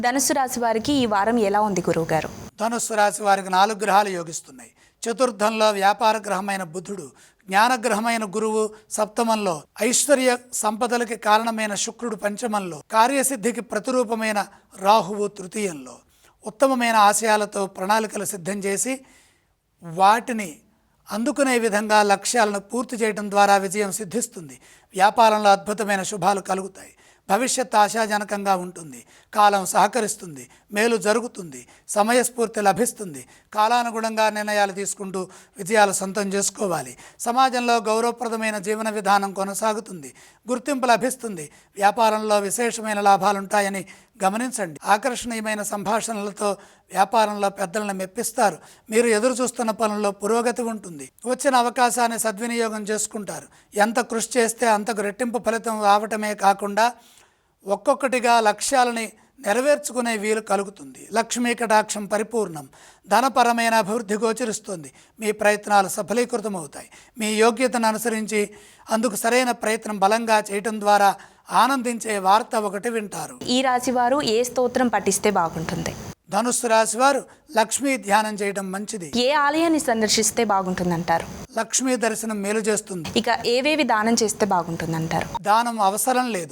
ధనుస్సు రాశి వారికి ఈ వారం ఎలా ఉంది గురువుగారు? ధనుస్సు రాశి వారికి 4 గ్రహాలు యోగిస్తున్నాయి. చతుర్థంలో వ్యాపార గ్రహమైన బుధుడు, జ్ఞానగ్రహమైన గురువు సప్తమంలో, ఐశ్వర్య సంపదలకి కారణమైన శుక్రుడు పంచమంలో, కార్యసిద్ధికి ప్రతిరూపమైన రాహువు తృతీయంలో. ఉత్తమమైన ఆశయాలతో ప్రణాళికలు సిద్ధం చేసి వాటిని అందుకునే విధంగా లక్ష్యాలను పూర్తి చేయడం ద్వారా విజయం సిద్ధిస్తుంది. వ్యాపారంలో అద్భుతమైన శుభాలు కలుగుతాయి. భవిష్యత్ ఆశాజనకంగా ఉంటుంది. కాలం సహకరిస్తుంది. మేలు జరుగుతుంది. సమయస్ఫూర్తి లభిస్తుంది. కాలానుగుణంగా నిర్ణయాలు తీసుకుంటూ విజయాలు సొంతం చేసుకోవాలి. సమాజంలో గౌరవప్రదమైన జీవన విధానం కొనసాగుతుంది. గుర్తింపు లభిస్తుంది. వ్యాపారంలో విశేషమైన లాభాలుంటాయని గమనించండి. ఆకర్షణీయమైన సంభాషణలతో వ్యాపారంలో పెద్దలను మెప్పిస్తారు. మీరు ఎదురు చూస్తున్న పనుల్లో పురోగతి ఉంటుంది. వచ్చిన అవకాశాన్ని సద్వినియోగం చేసుకుంటారు. ఎంత కృషి చేస్తే అంతకు రెట్టింపు ఫలితం రావటమే కాకుండా ఒక్కొక్కటిగా లక్ష్యాలని నెరవేర్చుకునే వీలు కలుగుతుంది. లక్ష్మీ కటాక్షం పరిపూర్ణం. ధనపరమైన అభివృద్ధి గోచరిస్తుంది. మీ ప్రయత్నాలు సఫలీకృతమవుతాయి. మీ యోగ్యతను అనుసరించి అందుకు సరైన ప్రయత్నం బలంగా చేయటం ద్వారా ఆనందించే వార్త ఒకటి వింటారు. ఈ రాశి వారు ఏ స్తోత్రం పఠిస్తే బాగుంటుంది? ధనుస్సు రాశి వారు లక్ష్మీ ధ్యానం చేయడం మంచిది. ఏ ఆలయాన్ని సందర్శిస్తే బాగుంటుందంటారు? లక్ష్మీ దర్శనం మేలు చేస్తుంది. ఇక ఏవేవి దానం చేస్తే బాగుంటుందంటారు? దానం అవసరం లేదు.